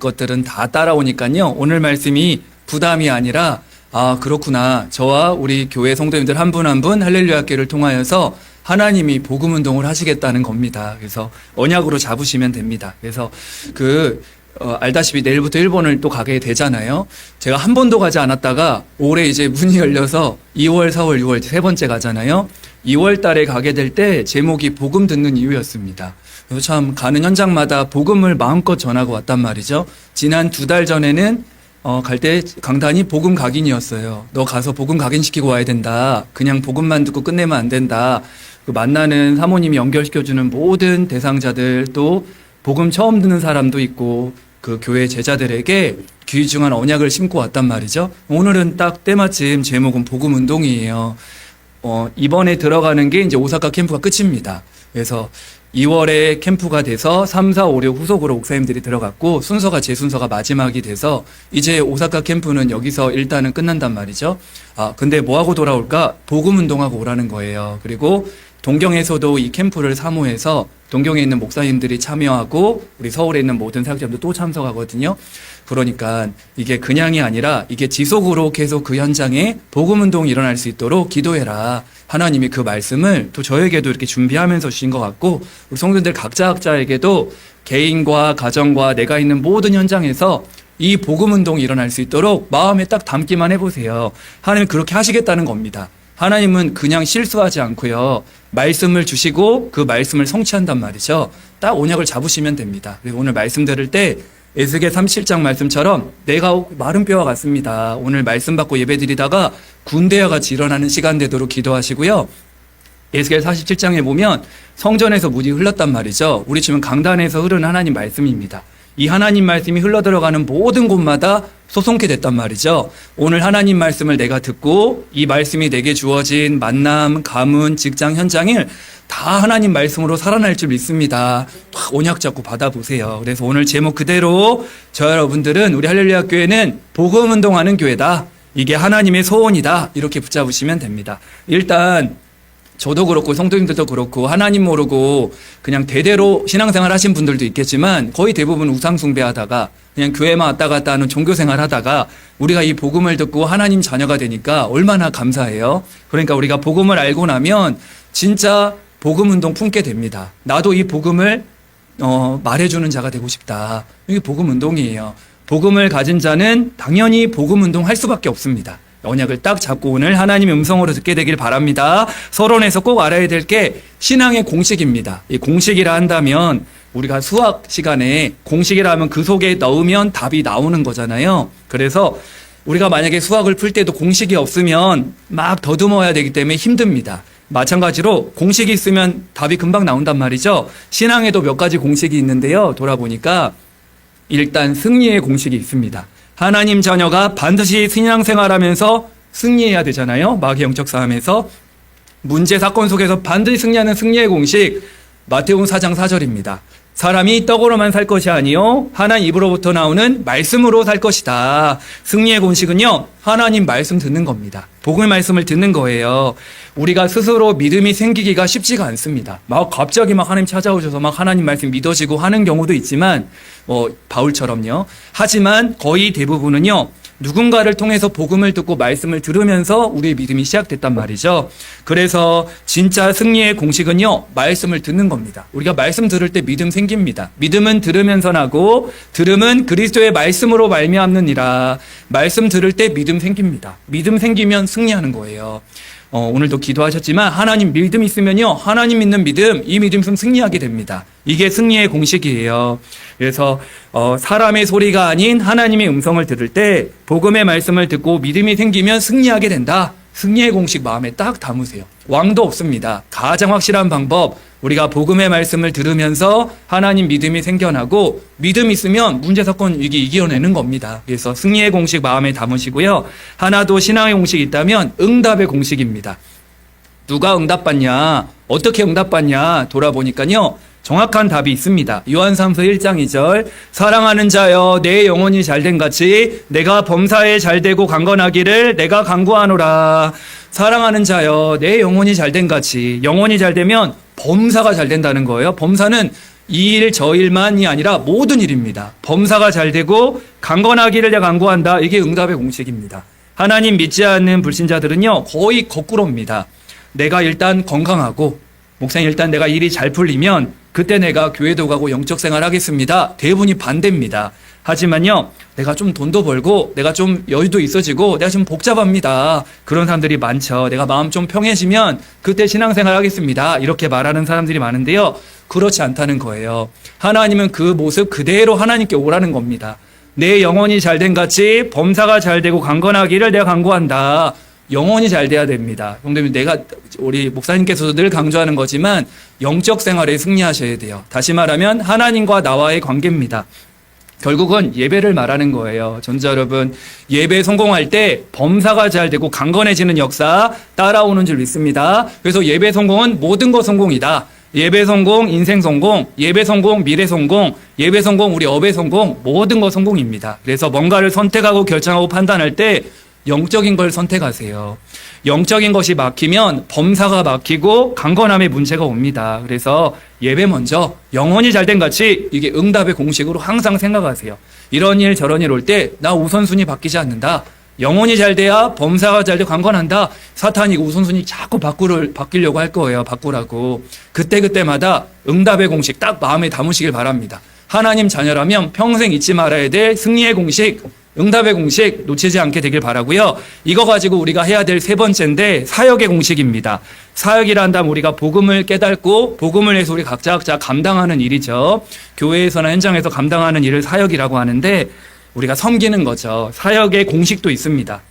것들은 다 따라오니까요. 오늘 말씀이 부담이 아니라 그렇구나. 저와 우리 교회 성도님들 한 분 한 분 할렐루야 학교를 통하여서 하나님이 복음 운동을 하시겠다는 겁니다. 그래서 언약으로 잡으시면 됩니다. 그래서 알다시피 내일부터 일본을 또 가게 되잖아요. 제가 한 번도 가지 않았다가 올해 이제 문이 열려서 2월, 4월, 6월 세 번째 가잖아요. 2월 달에 가게 될 때 제목이 복음 듣는 이유였습니다. 그래서 참 가는 현장마다 복음을 마음껏 전하고 왔단 말이죠. 지난 2달 전에는 갈 때 강단이 복음 각인이었어요. 너 가서 복음 각인시키고 와야 된다. 그냥 복음만 듣고 끝내면 안 된다. 만나는 사모님이 연결시켜주는 모든 대상자들 또 복음 처음 듣는 사람도 있고 그 교회 제자들에게 귀중한 언약을 심고 왔단 말이죠. 오늘은 딱 때마침 제목은 복음 운동이에요. 이번에 들어가는 게 이제 오사카 캠프가 끝입니다. 그래서 2월에 캠프가 돼서 3, 4, 5, 6 후속으로 목사님들이 들어갔고 순서가 제 순서가 마지막이 돼서 이제 오사카 캠프는 여기서 일단은 끝난단 말이죠. 근데 뭐하고 돌아올까? 복음 운동하고 오라는 거예요. 그리고 동경에서도 이 캠프를 사모해서 동경에 있는 목사님들이 참여하고 우리 서울에 있는 모든 사역자들도 또 참석하거든요. 그러니까 이게 그냥이 아니라 이게 지속으로 계속 그 현장에 복음 운동이 일어날 수 있도록 기도해라. 하나님이 그 말씀을 또 저에게도 이렇게 준비하면서 주신 것 같고 우리 성도들 각자에게도 개인과 가정과 내가 있는 모든 현장에서 이 복음 운동이 일어날 수 있도록 마음에 딱 담기만 해보세요. 하나님 그렇게 하시겠다는 겁니다. 하나님은 그냥 실수하지 않고요. 말씀을 주시고 그 말씀을 성취한단 말이죠. 딱 언약을 잡으시면 됩니다. 그리고 오늘 말씀 들을 때 에스겔 37장 말씀처럼 내가 마른 뼈와 같습니다. 오늘 말씀 받고 예배 드리다가 군대와 같이 일어나는 시간 되도록 기도하시고요. 에스겔 47장에 보면 성전에서 물이 흘렀단 말이죠. 우리 지금 강단에서 흐르는 하나님 말씀입니다. 이 하나님 말씀이 흘러들어가는 모든 곳마다 소송케 됐단 말이죠. 오늘 하나님 말씀을 내가 듣고 이 말씀이 내게 주어진 만남, 가문, 직장, 현장을 다 하나님 말씀으로 살아날 줄 믿습니다. 언약 잡고 받아보세요. 그래서 오늘 제목 그대로 저 여러분들은 우리 할렐루야 교회는 복음 운동하는 교회다. 이게 하나님의 소원이다. 이렇게 붙잡으시면 됩니다. 일단 저도 그렇고 성도님들도 그렇고 하나님 모르고 그냥 대대로 신앙생활 하신 분들도 있겠지만 거의 대부분 우상 숭배하다가 그냥 교회만 왔다 갔다 하는 종교생활 하다가 우리가 이 복음을 듣고 하나님 자녀가 되니까 얼마나 감사해요. 그러니까 우리가 복음을 알고 나면 진짜 복음 운동 품게 됩니다. 나도 이 복음을 말해주는 자가 되고 싶다. 이게 복음 운동이에요. 복음을 가진 자는 당연히 복음 운동 할 수밖에 없습니다. 언약을 딱 잡고 오늘 하나님의 음성으로 듣게 되길 바랍니다. 서론에서 꼭 알아야 될 게 신앙의 공식입니다. 이 공식이라 한다면 우리가 수학 시간에 공식이라 하면 그 속에 넣으면 답이 나오는 거잖아요. 그래서 우리가 만약에 수학을 풀 때도 공식이 없으면 막 더듬어야 되기 때문에 힘듭니다. 마찬가지로 공식이 있으면 답이 금방 나온단 말이죠. 신앙에도 몇 가지 공식이 있는데요. 돌아보니까 일단 승리의 공식이 있습니다. 하나님 자녀가 반드시 신앙생활하면서 승리해야 되잖아요. 마귀 영적 싸움에서 문제 사건 속에서 반드시 승리하는 승리의 공식 마태복음 4장 4절입니다. 사람이 떡으로만 살 것이 아니요 하나님 입으로부터 나오는 말씀으로 살 것이다. 승리의 공식은요 하나님 말씀 듣는 겁니다. 복음의 말씀을 듣는 거예요. 우리가 스스로 믿음이 생기기가 쉽지가 않습니다. 막 갑자기 막 하나님 찾아오셔서 막 하나님 말씀 믿어지고 하는 경우도 있지만 바울처럼요. 하지만 거의 대부분은요 누군가를 통해서 복음을 듣고 말씀을 들으면서 우리의 믿음이 시작됐단 말이죠. 그래서 진짜 승리의 공식은요 말씀을 듣는 겁니다. 우리가 말씀 들을 때 믿음 생깁니다. 믿음은 들으면서 나고 들음은 그리스도의 말씀으로 말미암느니라. 말씀 들을 때 믿음 생깁니다. 믿음 생기면 승리하는 거예요. 오늘도 기도하셨지만 하나님 믿음 있으면요 하나님 믿는 믿음, 이 믿음 있으면 승리하게 됩니다. 이게 승리의 공식이에요. 그래서 사람의 소리가 아닌 하나님의 음성을 들을 때 복음의 말씀을 듣고 믿음이 생기면 승리하게 된다. 승리의 공식 마음에 딱 담으세요. 왕도 없습니다. 가장 확실한 방법, 우리가 복음의 말씀을 들으면서 하나님 믿음이 생겨나고 믿음 있으면 문제 사건 위기 이겨내는 겁니다. 그래서 승리의 공식 마음에 담으시고요. 하나 더 신앙의 공식이 있다면 응답의 공식입니다. 누가 응답받냐? 어떻게 응답받냐? 돌아보니까요. 정확한 답이 있습니다. 요한삼서 1장 2절 사랑하는 자여 내 영혼이 잘된 같이 내가 범사에 잘되고 강건하기를 내가 간구하노라. 사랑하는 자여 내 영혼이 잘된 같이 영혼이 잘되면 범사가 잘된다는 거예요. 범사는 이 일 저 일만이 아니라 모든 일입니다. 범사가 잘 되고 강건하기를 내가 간구한다. 이게 응답의 공식입니다. 하나님 믿지 않는 불신자들은요, 거의 거꾸로입니다. 내가 일단 건강하고, 목사님 일단 내가 일이 잘 풀리면 그때 내가 교회도 가고 영적 생활 하겠습니다. 대부분이 반대입니다. 하지만요, 내가 좀 돈도 벌고 내가 좀 여유도 있어지고 내가 좀 복잡합니다. 그런 사람들이 많죠. 내가 마음 좀 평해지면 그때 신앙생활 하겠습니다. 이렇게 말하는 사람들이 많은데요, 그렇지 않다는 거예요. 하나님은 그 모습 그대로 하나님께 오라는 겁니다. 내 영혼이 잘된 같이 범사가 잘 되고 강건하기를 내가 간구한다. 영혼이 잘 돼야 됩니다. 성도님, 우리 목사님께서도 늘 강조하는 거지만 영적 생활에 승리하셔야 돼요. 다시 말하면 하나님과 나와의 관계입니다. 결국은 예배를 말하는 거예요. 전자 여러분, 예배 성공할 때 범사가 잘 되고 강건해지는 역사 따라오는 줄 믿습니다. 그래서 예배 성공은 모든 것 성공이다. 예배 성공, 인생 성공, 예배 성공, 미래 성공, 예배 성공, 우리 업의 성공, 모든 것 성공입니다. 그래서 뭔가를 선택하고 결정하고 판단할 때 영적인 걸 선택하세요. 영적인 것이 막히면 범사가 막히고 강건함의 문제가 옵니다. 그래서 예배 먼저 영혼이 잘된 같이 이게 응답의 공식으로 항상 생각하세요. 이런 일 저런 일 올 때 나 우선순위 바뀌지 않는다. 영혼이 잘 돼야 범사가 잘 되고 강건한다. 사탄이 우선순위 자꾸 바뀌려고 할 거예요. 바꾸라고. 그때마다 응답의 공식 딱 마음에 담으시길 바랍니다. 하나님 자녀라면 평생 잊지 말아야 될 승리의 공식, 응답의 공식 놓치지 않게 되길 바라고요. 이거 가지고 우리가 해야 될 세 번째인데 사역의 공식입니다. 사역이라 한다면 우리가 복음을 깨닫고 복음을 해서 우리 각자 감당하는 일이죠. 교회에서나 현장에서 감당하는 일을 사역이라고 하는데 우리가 섬기는 거죠. 사역의 공식도 있습니다.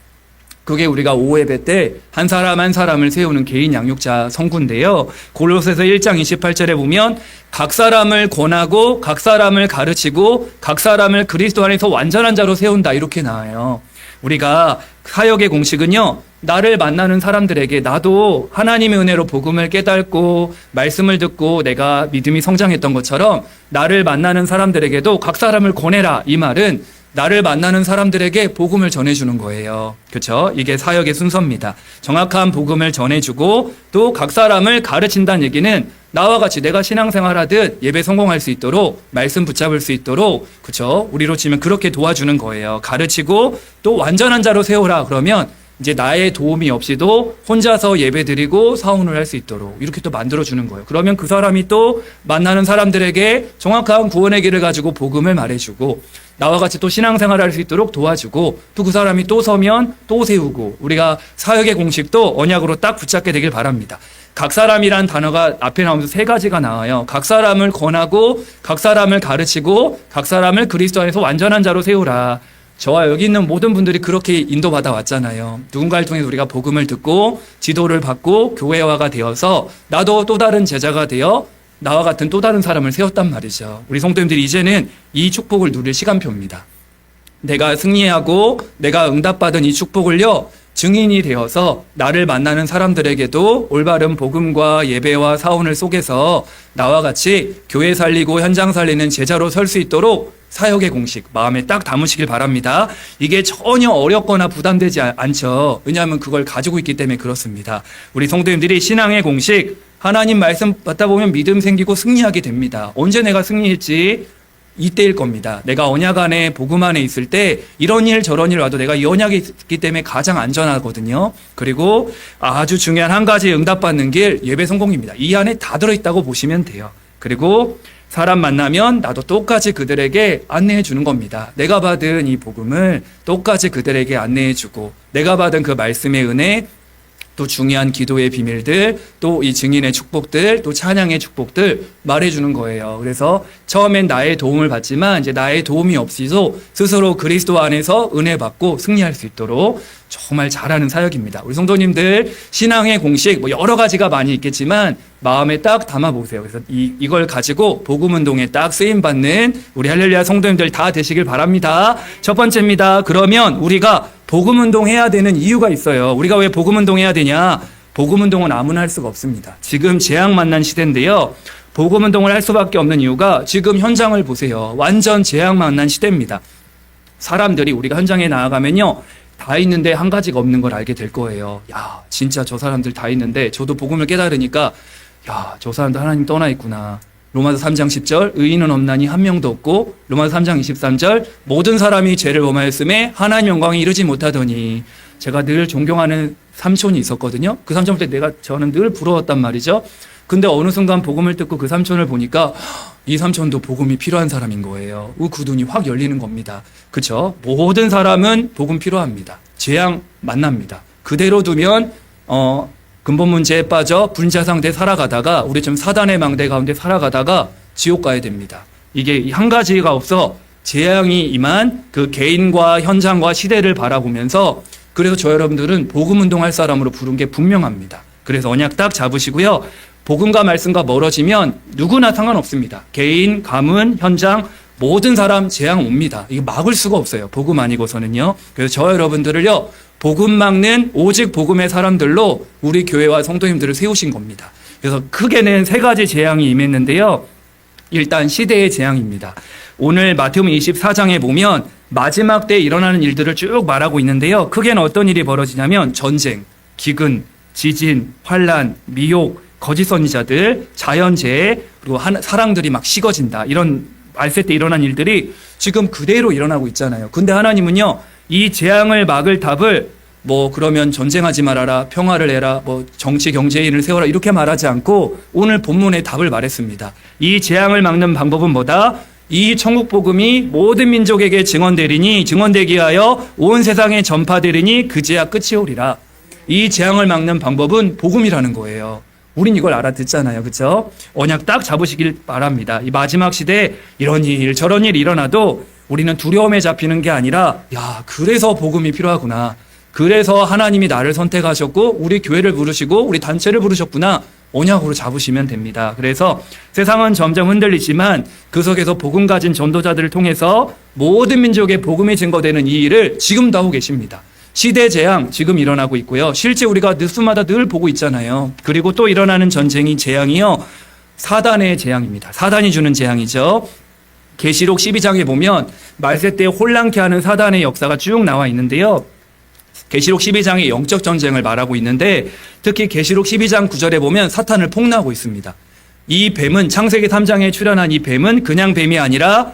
그게 우리가 5예배 때 한 사람 한 사람을 세우는 개인 양육자 성구인데요. 골로새서 1장 28절에 보면 각 사람을 권하고 각 사람을 가르치고 각 사람을 그리스도 안에서 완전한 자로 세운다, 이렇게 나와요. 우리가 사역의 공식은요, 나를 만나는 사람들에게 나도 하나님의 은혜로 복음을 깨닫고 말씀을 듣고 내가 믿음이 성장했던 것처럼 나를 만나는 사람들에게도 각 사람을 권해라. 이 말은 나를 만나는 사람들에게 복음을 전해주는 거예요. 그렇죠? 이게 사역의 순서입니다. 정확한 복음을 전해주고 또 각 사람을 가르친다는 얘기는 나와 같이 내가 신앙생활하듯 예배 성공할 수 있도록 말씀 붙잡을 수 있도록, 그렇죠? 우리로 치면 그렇게 도와주는 거예요. 가르치고 또 완전한 자로 세우라. 그러면 이제 나의 도움이 없이도 혼자서 예배드리고 사원을 할 수 있도록 이렇게 또 만들어주는 거예요. 그러면 그 사람이 또 만나는 사람들에게 정확한 구원의 길을 가지고 복음을 말해주고 나와 같이 또 신앙생활을 할 수 있도록 도와주고 또 그 사람이 또 서면 또 세우고, 우리가 사역의 공식도 언약으로 딱 붙잡게 되길 바랍니다. 각 사람이란 단어가 앞에 나오면서 세 가지가 나와요. 각 사람을 권하고 각 사람을 가르치고 각 사람을 그리스도 안에서 완전한 자로 세우라. 저와 여기 있는 모든 분들이 그렇게 인도받아 왔잖아요. 누군가를 통해서 우리가 복음을 듣고 지도를 받고 교회화가 되어서 나도 또 다른 제자가 되어 나와 같은 또 다른 사람을 세웠단 말이죠. 우리 성도님들이 이제는 이 축복을 누릴 시간표입니다. 내가 승리하고 내가 응답받은 이 축복을요, 증인이 되어서 나를 만나는 사람들에게도 올바른 복음과 예배와 사원을 속에서 나와 같이 교회 살리고 현장 살리는 제자로 설 수 있도록 사역의 공식 마음에 딱 담으시길 바랍니다. 이게 전혀 어렵거나 부담되지 않죠. 왜냐하면 그걸 가지고 있기 때문에 그렇습니다. 우리 성도님들이 신앙의 공식, 하나님 말씀 받다 보면 믿음 생기고 승리하게 됩니다. 언제 내가 승리했지? 이때일 겁니다. 내가 언약 안에 복음 안에 있을 때 이런 일 저런 일 와도 내가 이 언약이 있기 때문에 가장 안전하거든요. 그리고 아주 중요한 한 가지 응답받는 길, 예배 성공입니다. 이 안에 다 들어있다고 보시면 돼요. 그리고 사람 만나면 나도 똑같이 그들에게 안내해 주는 겁니다. 내가 받은 이 복음을 똑같이 그들에게 안내해 주고 내가 받은 그 말씀의 은혜, 또 중요한 기도의 비밀들, 또 이 증인의 축복들, 또 찬양의 축복들 말해주는 거예요. 그래서 처음엔 나의 도움을 받지만 이제 나의 도움이 없이도 스스로 그리스도 안에서 은혜 받고 승리할 수 있도록 정말 잘하는 사역입니다. 우리 성도님들 신앙의 공식 뭐 여러 가지가 많이 있겠지만 마음에 딱 담아보세요. 그래서 이걸 가지고 복음운동에 딱 쓰임받는 우리 할렐루야 성도님들 다 되시길 바랍니다. 첫 번째입니다. 그러면 우리가 복음운동 해야 되는 이유가 있어요. 우리가 왜 복음운동 해야 되냐? 복음운동은 아무나 할 수가 없습니다. 지금 재앙 만난 시대인데요. 복음운동을 할 수밖에 없는 이유가 지금 현장을 보세요. 완전 재앙 만난 시대입니다. 사람들이 우리가 현장에 나아가면요. 다 있는데 한 가지가 없는 걸 알게 될 거예요. 야, 진짜 저 사람들 다 있는데 저도 복음을 깨달으니까 야, 저 사람들 하나님 떠나 있구나. 로마서 3장 10절 의인은 없나니 한 명도 없고 로마서 3장 23절 모든 사람이 죄를 범하였음에 하나님 영광에 이르지 못하더니 제가 늘 존경하는 삼촌이 있었거든요. 그 삼촌한테 저는 늘 부러웠단 말이죠. 근데 어느 순간 복음을 듣고 그 삼촌을 보니까 이 삼촌도 복음이 필요한 사람인 거예요. 그 눈이 확 열리는 겁니다. 그렇죠? 모든 사람은 복음 필요합니다. 재앙 만납니다. 그대로 두면 근본 문제에 빠져 분자 상태 살아가다가 우리 좀 사단의 망대 가운데 살아가다가 지옥 가야 됩니다. 이게 한 가지가 없어 재앙이 임한 그 개인과 현장과 시대를 바라보면서 그래서 저 여러분들은 복음 운동할 사람으로 부른 게 분명합니다. 그래서 언약 딱 잡으시고요. 복음과 말씀과 멀어지면 누구나 상관없습니다. 개인, 가문, 현장 모든 사람 재앙 옵니다. 이거 막을 수가 없어요. 복음 아니고서는요. 그래서 저 여러분들을요. 복음 막는 오직 복음의 사람들로 우리 교회와 성도님들을 세우신 겁니다. 그래서 크게는 세 가지 재앙이 임했는데요. 일단 시대의 재앙입니다. 오늘 마태복음 24장에 보면 마지막 때에 일어나는 일들을 쭉 말하고 있는데요. 크게는 어떤 일이 벌어지냐면 전쟁, 기근, 지진, 환란, 미혹, 거짓 선지자들, 자연재해, 그리고 사랑들이 막 식어진다. 이런 말세 때 일어난 일들이 지금 그대로 일어나고 있잖아요. 근데 하나님은요. 이 재앙을 막을 답을 그러면 전쟁하지 말아라, 평화를 해라, 정치 경제인을 세워라 이렇게 말하지 않고 오늘 본문의 답을 말했습니다. 이 재앙을 막는 방법은 뭐다? 이 천국 복음이 모든 민족에게 증언되기 위하여 온 세상에 전파되리니 그제야 끝이 오리라. 이 재앙을 막는 방법은 복음이라는 거예요. 우린 이걸 알아듣잖아요. 그렇죠? 언약 딱 잡으시길 바랍니다. 이 마지막 시대에 이런 일 저런 일이 일어나도 우리는 두려움에 잡히는 게 아니라 그래서 복음이 필요하구나. 그래서 하나님이 나를 선택하셨고 우리 교회를 부르시고 우리 단체를 부르셨구나. 언약으로 잡으시면 됩니다. 그래서 세상은 점점 흔들리지만 그 속에서 복음 가진 전도자들을 통해서 모든 민족의 복음이 증거되는 이 일을 지금도 하고 계십니다. 시대 재앙 지금 일어나고 있고요. 실제 우리가 뉴스마다 늘 보고 있잖아요. 그리고 또 일어나는 전쟁이 재앙이요. 사단의 재앙입니다. 사단이 주는 재앙이죠. 계시록 12장에 보면 말세 때 혼란케 하는 사단의 역사가 쭉 나와 있는데요. 계시록 12장의 영적 전쟁을 말하고 있는데 특히 계시록 12장 9절에 보면 사탄을 폭로하고 있습니다. 이 뱀은 창세기 3장에 출현한 이 뱀은 그냥 뱀이 아니라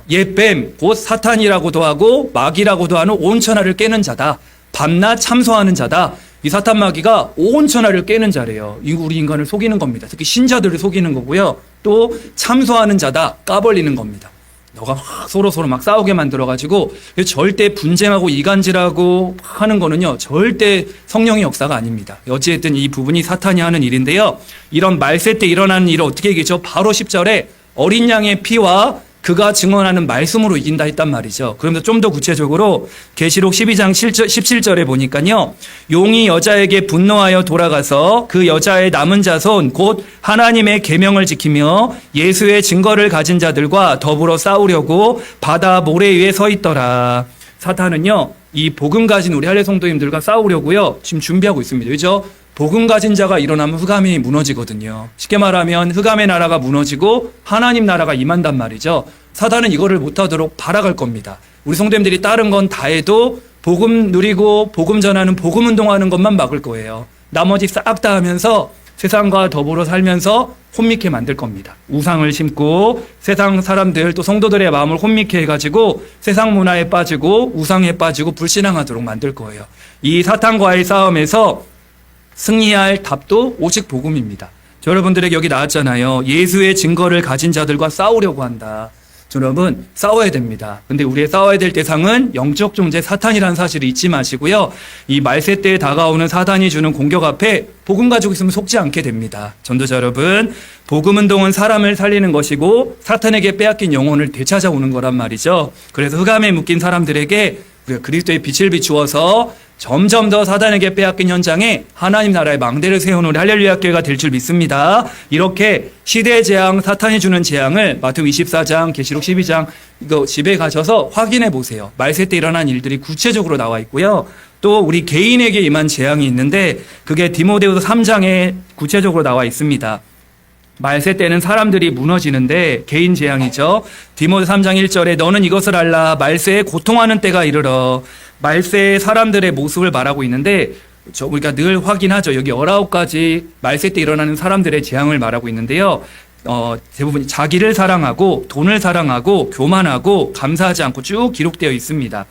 옛뱀 곧 사탄이라고도 하고 마귀라고도 하는 온 천하를 깨는 자다. 밤낮 참소하는 자다. 이 사탄 마귀가 온 천하를 깨는 자래요. 우리 인간을 속이는 겁니다. 특히 신자들을 속이는 거고요. 또 참소하는 자다. 까벌리는 겁니다. 너가 막 서로 막 싸우게 만들어가지고 절대 분쟁하고 이간질하고 하는 거는요. 절대 성령의 역사가 아닙니다. 어찌됐든 이 부분이 사탄이 하는 일인데요. 이런 말세 때 일어나는 일을 어떻게 이기죠? 바로 10절에 어린 양의 피와 그가 증언하는 말씀으로 이긴다 했단 말이죠. 그러면서 좀 더 구체적으로 계시록 12장 17절에 보니까요. 용이 여자에게 분노하여 돌아가서 그 여자의 남은 자손 곧 하나님의 계명을 지키며 예수의 증거를 가진 자들과 더불어 싸우려고 바다 모래 위에 서 있더라. 사탄은요. 이 복음 가진 우리 할례 성도님들과 싸우려고요. 지금 준비하고 있습니다. 그죠? 복음 가진 자가 일어나면 흑암이 무너지거든요. 쉽게 말하면 흑암의 나라가 무너지고 하나님 나라가 임한단 말이죠. 사단은 이거를 못하도록 발악할 겁니다. 우리 성도님들이 다른 건 다 해도 복음 누리고 복음 전하는 복음 운동하는 것만 막을 거예요. 나머지 싹 다 하면서 세상과 더불어 살면서 혼미케 만들 겁니다. 우상을 심고 세상 사람들 또 성도들의 마음을 혼미케 해가지고 세상 문화에 빠지고 우상에 빠지고 불신앙하도록 만들 거예요. 이 사탄과의 싸움에서 승리할 답도 오직 복음입니다. 여러분들에게 여기 나왔잖아요. 예수의 증거를 가진 자들과 싸우려고 한다. 여러분 싸워야 됩니다. 근데 우리의 싸워야 될 대상은 영적 존재 사탄이라는 사실을 잊지 마시고요. 이 말세 때에 다가오는 사단이 주는 공격 앞에 복음 가지고 있으면 속지 않게 됩니다. 전도자 여러분, 복음 운동은 사람을 살리는 것이고 사탄에게 빼앗긴 영혼을 되찾아오는 거란 말이죠. 그래서 흑암에 묶인 사람들에게 우리가 그리스도의 빛을 비추어서 점점 더 사단에게 빼앗긴 현장에 하나님 나라의 망대를 세우는 우리 할렐루야 교회가 될 줄 믿습니다. 이렇게 시대의 재앙, 사탄이 주는 재앙을 마태복음 24장, 계시록 12장 이거 집에 가셔서 확인해 보세요. 말세 때 일어난 일들이 구체적으로 나와 있고요. 또 우리 개인에게 임한 재앙이 있는데 그게 디모데후서 3장에 구체적으로 나와 있습니다. 말세 때는 사람들이 무너지는데 개인 재앙이죠. 디모데 3장 1절에 너는 이것을 알라. 말세에 고통하는 때가 이르러. 말세의 사람들의 모습을 말하고 있는데 우리가 늘 확인하죠. 여기 19가지 말세 때 일어나는 사람들의 재앙을 말하고 있는데요. 대부분 자기를 사랑하고 돈을 사랑하고 교만하고 감사하지 않고 쭉 기록되어 있습니다.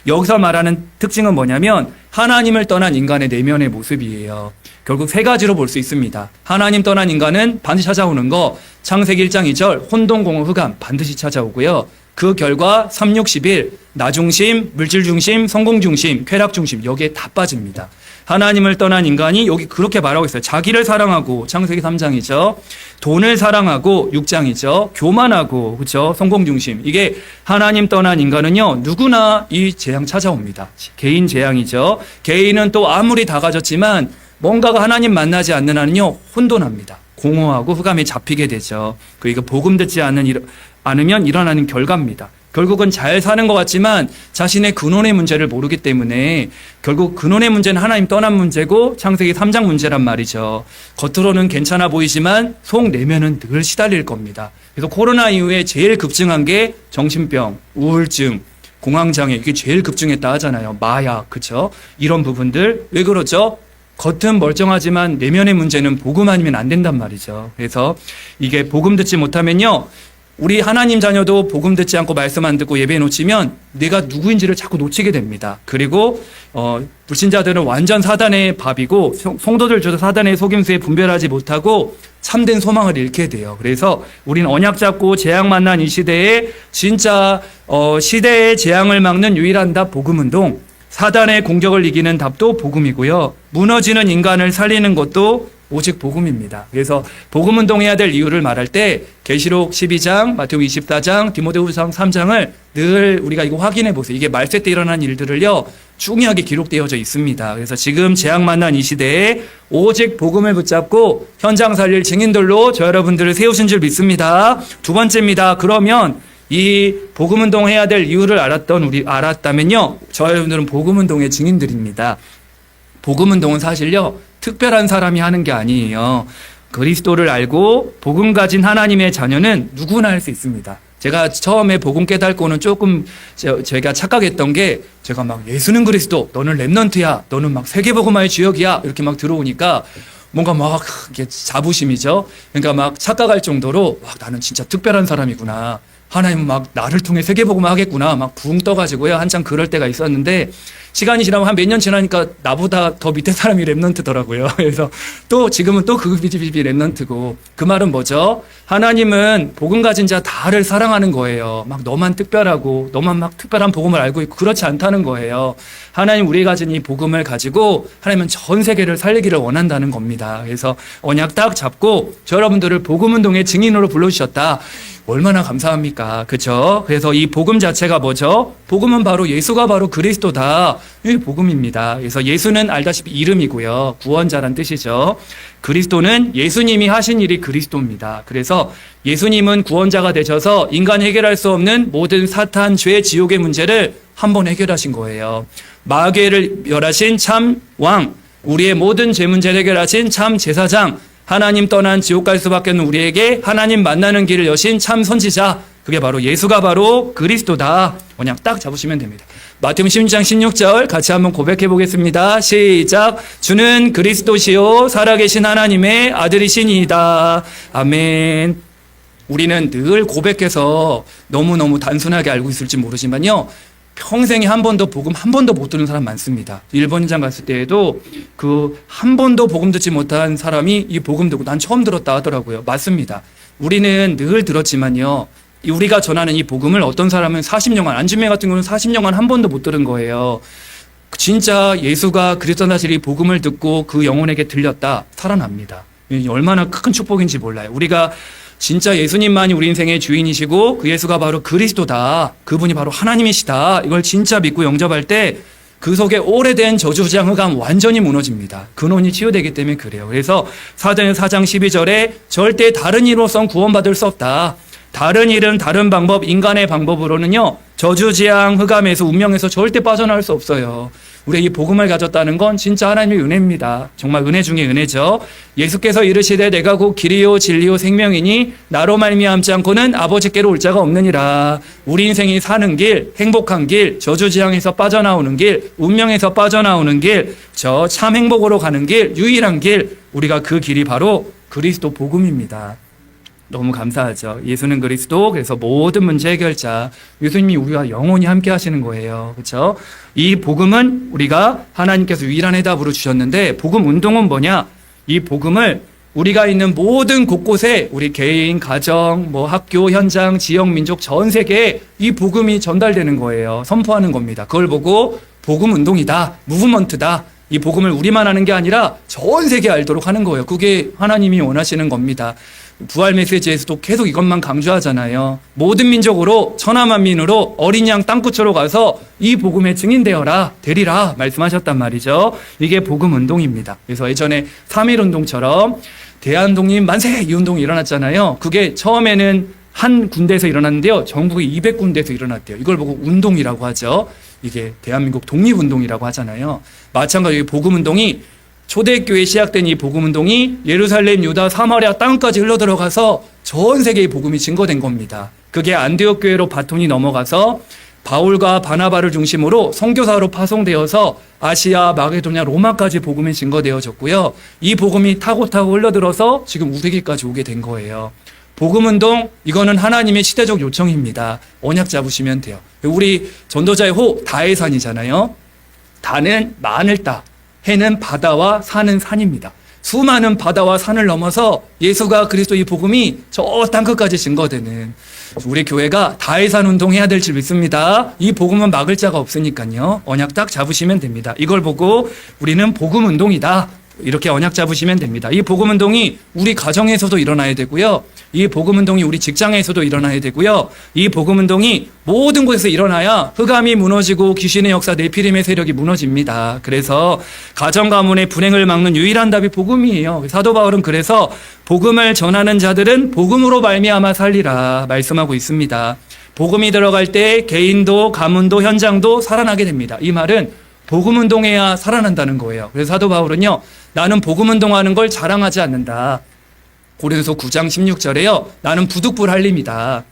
여기서 말하는 특징은 뭐냐면 하나님을 떠난 인간의 내면의 모습이에요. 결국 세 가지로 볼 수 있습니다. 하나님 떠난 인간은 반드시 찾아오는 거 창세기 1장 2절 혼돈공허 흑암 반드시 찾아오고요. 그 결과 3, 6, 11 나중심, 물질중심, 성공중심, 쾌락중심 여기에 다 빠집니다. 하나님을 떠난 인간이 여기 그렇게 말하고 있어요. 자기를 사랑하고 창세기 3장이죠. 돈을 사랑하고 6장이죠. 교만하고 그렇죠. 성공중심. 이게 하나님 떠난 인간은요. 누구나 이 재앙 찾아옵니다. 개인 재앙이죠. 개인은 또 아무리 다 가졌지만 뭔가가 하나님 만나지 않는 한은요. 혼돈합니다. 공허하고 흑암에 잡히게 되죠. 그러니까 복음 듣지 않으면 일어나는 결과입니다. 결국은 잘 사는 것 같지만 자신의 근원의 문제를 모르기 때문에 결국 근원의 문제는 하나님 떠난 문제고 창세기 3장 문제란 말이죠. 겉으로는 괜찮아 보이지만 속 내면은 늘 시달릴 겁니다. 그래서 코로나 이후에 제일 급증한 게 정신병, 우울증, 공황장애 이게 제일 급증했다 하잖아요. 마약, 그렇죠? 이런 부분들 왜 그러죠? 겉은 멀쩡하지만 내면의 문제는 복음 아니면 안 된단 말이죠. 그래서 이게 복음 듣지 못하면요. 우리 하나님 자녀도 복음 듣지 않고 말씀 안 듣고 예배 놓치면 내가 누구인지를 자꾸 놓치게 됩니다. 그리고 불신자들은 완전 사단의 밥이고 성도들조차 사단의 속임수에 분별하지 못하고 참된 소망을 잃게 돼요. 그래서 우리는 언약 잡고 재앙 만난 이 시대에 진짜 시대의 재앙을 막는 유일한 답 복음운동, 사단의 공격을 이기는 답도 복음이고요. 무너지는 인간을 살리는 것도 오직 복음입니다. 그래서 복음운동해야 될 이유를 말할 때 계시록 12장, 마태복음 24장, 디모데후서 3장을 늘 우리가 이거 확인해 보세요. 이게 말세 때 일어난 일들을요 중요하게 기록되어져 있습니다. 그래서 지금 재앙 만난 이 시대에 오직 복음을 붙잡고 현장 살릴 증인들로 저 여러분들을 세우신 줄 믿습니다. 두 번째입니다. 그러면 이 복음운동 해야 될 이유를 알았다면요 저 여러분들은 복음운동의 증인들입니다. 복음운동은 사실요 특별한 사람이 하는 게 아니에요. 그리스도를 알고 복음 가진 하나님의 자녀는 누구나 할 수 있습니다. 제가 처음에 복음 깨닫고는 조금 제가 착각했던 게 제가 막 예수는 그리스도, 너는 렘넌트야, 너는 막 세계복음화의 주역이야 이렇게 막 들어오니까 뭔가 막 이게 자부심이죠. 그러니까 막 착각할 정도로 와, 나는 진짜 특별한 사람이구나. 하나님은 막 나를 통해 세계복음화 하겠구나. 막 붕 떠가지고요. 한참 그럴 때가 있었는데 시간이 지나면 한 몇 년 지나니까 나보다 더 밑에 사람이 랩넌트더라고요. 그래서 또 지금은 또 그 비비비 랩넌트고 그 말은 뭐죠? 하나님은 복음 가진 자 다를 사랑하는 거예요. 막 너만 특별하고 너만 막 특별한 복음을 알고 있고 그렇지 않다는 거예요. 하나님 우리가 가진 이 복음을 가지고 하나님은 전 세계를 살리기를 원한다는 겁니다. 그래서 언약 딱 잡고 저 여러분들을 복음운동의 증인으로 불러주셨다. 얼마나 감사합니까? 그렇죠? 그래서 이 복음 자체가 뭐죠? 복음은 바로 예수가 바로 그리스도다. 이 복음입니다. 그래서 예수는 알다시피 이름이고요. 구원자란 뜻이죠. 그리스도는 예수님이 하신 일이 그리스도입니다. 그래서 예수님은 구원자가 되셔서 인간이 해결할 수 없는 모든 사탄, 죄, 지옥의 문제를 한 번 해결하신 거예요. 마귀를 멸하신 참 왕, 우리의 모든 죄 문제를 해결하신 참 제사장, 하나님 떠난 지옥 갈 수밖에 없는 우리에게 하나님 만나는 길을 여신 참 선지자, 그게 바로 예수가 바로 그리스도다. 그냥 딱 잡으시면 됩니다. 마태복음 16장 16절 같이 한번 고백해 보겠습니다. 시작. 주는 그리스도시요 살아계신 하나님의 아들이시니이다. 아멘. 우리는 늘 고백해서 너무너무 단순하게 알고 있을지 모르지만요. 평생에 한 번도 복음 한 번도 못 들은 사람 많습니다. 일본 현장 갔을 때에도 그 한 번도 복음 듣지 못한 사람이 이 복음 듣고 난 처음 들었다 하더라고요. 맞습니다. 우리는 늘 들었지만요. 우리가 전하는 이 복음을 어떤 사람은 40년간, 안준명 같은 경우는 40년간 한 번도 못 들은 거예요. 진짜 예수가 그리스도 사실이 복음을 듣고 그 영혼에게 들렸다. 살아납니다. 얼마나 큰 축복인지 몰라요. 우리가 진짜 예수님만이 우리 인생의 주인이시고 그 예수가 바로 그리스도다. 그분이 바로 하나님이시다. 이걸 진짜 믿고 영접할 때 그 속에 오래된 저주장 흑암 완전히 무너집니다. 근원이 치유되기 때문에 그래요. 그래서 사도행 4장 12절에 절대 다른 이로선 구원받을 수 없다. 다른 일은 다른 방법, 인간의 방법으로는요. 저주지향 흑암에서 운명에서 절대 빠져나올 수 없어요. 우리 이 복음을 가졌다는 건 진짜 하나님의 은혜입니다. 정말 은혜 중에 은혜죠. 예수께서 이르시되 내가 곧 길이요 진리요 생명이니 나로 말미암지 않고는 아버지께로 올 자가 없느니라. 우리 인생이 사는 길, 행복한 길, 저주지향에서 빠져나오는 길, 운명에서 빠져나오는 길, 저 참 행복으로 가는 길, 유일한 길, 우리가 그 길이 바로 그리스도 복음입니다. 너무 감사하죠. 예수는 그리스도, 그래서 모든 문제 해결자. 예수님이 우리와 영원히 함께 하시는 거예요. 그렇죠? 이 복음은 우리가 하나님께서 유일한 해답으로 주셨는데, 복음 운동은 뭐냐? 이 복음을 우리가 있는 모든 곳곳에 우리 개인, 가정, 학교, 현장, 지역, 민족 전 세계에 이 복음이 전달되는 거예요. 선포하는 겁니다. 그걸 보고 복음 운동이다, 무브먼트다. 이 복음을 우리만 하는 게 아니라 전 세계에 알도록 하는 거예요. 그게 하나님이 원하시는 겁니다. 부활 메시지에서도 계속 이것만 강조하잖아요. 모든 민족으로 천하만민으로 어린 양 땅끝으로 가서 이 복음의 증인되어라 되리라 말씀하셨단 말이죠. 이게 복음 운동입니다. 그래서 예전에 3.1 운동처럼 대한독립 만세 이 운동이 일어났잖아요. 그게 처음에는 한 군데에서 일어났는데요. 전국에 200군데에서 일어났대요. 이걸 보고 운동이라고 하죠. 이게 대한민국 독립운동이라고 하잖아요. 마찬가지로 복음운동이 초대교회에 시작된 이 복음운동이 예루살렘, 유다, 사마리아 땅까지 흘러들어가서 전 세계의 복음이 증거된 겁니다. 그게 안디옥 교회로 바톤이 넘어가서 바울과 바나바를 중심으로 선교사로 파송되어서 아시아, 마게도냐, 로마까지 복음이 증거되어졌고요. 이 복음이 타고 흘러들어서 지금 우리에게까지 오게 된 거예요. 복음운동, 이거는 하나님의 시대적 요청입니다. 언약 잡으시면 돼요. 우리 전도자의 호, 다의 산이잖아요. 다는 많을 따, 해는 바다와 산은 산입니다. 수많은 바다와 산을 넘어서 예수가 그리스도 이 복음이 저 땅끝까지 증거되는 우리 교회가 다의 산 운동해야 될 줄 믿습니다. 이 복음은 막을 자가 없으니까요. 언약 딱 잡으시면 됩니다. 이걸 보고 우리는 복음 운동이다. 이렇게 언약 잡으시면 됩니다. 이 복음운동이 우리 가정에서도 일어나야 되고요. 이 복음운동이 우리 직장에서도 일어나야 되고요. 이 복음운동이 모든 곳에서 일어나야 흑암이 무너지고 귀신의 역사, 네피림의 세력이 무너집니다. 그래서 가정 가문의 불행을 막는 유일한 답이 복음이에요. 사도 바울은 그래서 복음을 전하는 자들은 복음으로 말미암아 살리라 말씀하고 있습니다. 복음이 들어갈 때 개인도 가문도 현장도 살아나게 됩니다. 이 말은 복음운동해야 살아난다는 거예요. 그래서 사도 바울은요, 나는 복음운동하는 걸 자랑하지 않는다. 고린도서 9장 16절에요. 나는 부득불 할림이다.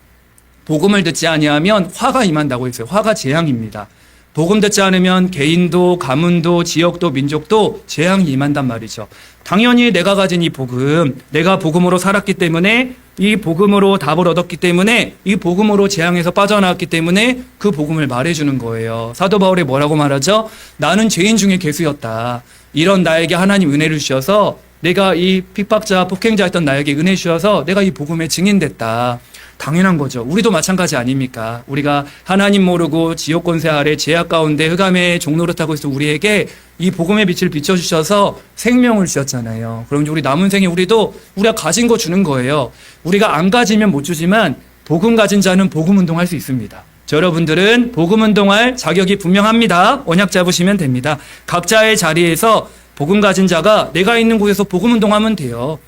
복음을 듣지 아니하면 화가 임한다고 했어요. 화가 재앙입니다. 복음 듣지 않으면 개인도 가문도 지역도 민족도 재앙이 임한단 말이죠. 당연히 내가 가진 이 복음, 내가 복음으로 살았기 때문에 이 복음으로 답을 얻었기 때문에 이 복음으로 재앙에서 빠져나왔기 때문에 그 복음을 말해주는 거예요. 사도 바울이 뭐라고 말하죠? 나는 죄인 중에 괴수였다. 이런 나에게 하나님 은혜를 주셔서 내가 이 핍박자, 폭행자였던 나에게 은혜 주셔서 내가 이 복음의 증인됐다. 당연한 거죠. 우리도 마찬가지 아닙니까? 우리가 하나님 모르고 지옥 권세 아래 죄악 가운데 흑암의 종노릇하고 있어 우리에게 이 복음의 빛을 비춰주셔서 생명을 주셨잖아요. 그럼 우리 남은 생에 우리가 가진 거 주는 거예요. 우리가 안 가지면 못 주지만 복음 가진 자는 복음 운동할 수 있습니다. 저 여러분들은 복음 운동할 자격이 분명합니다. 언약 잡으시면 됩니다. 각자의 자리에서 복음 가진 자가 내가 있는 곳에서 복음 운동하면 돼요.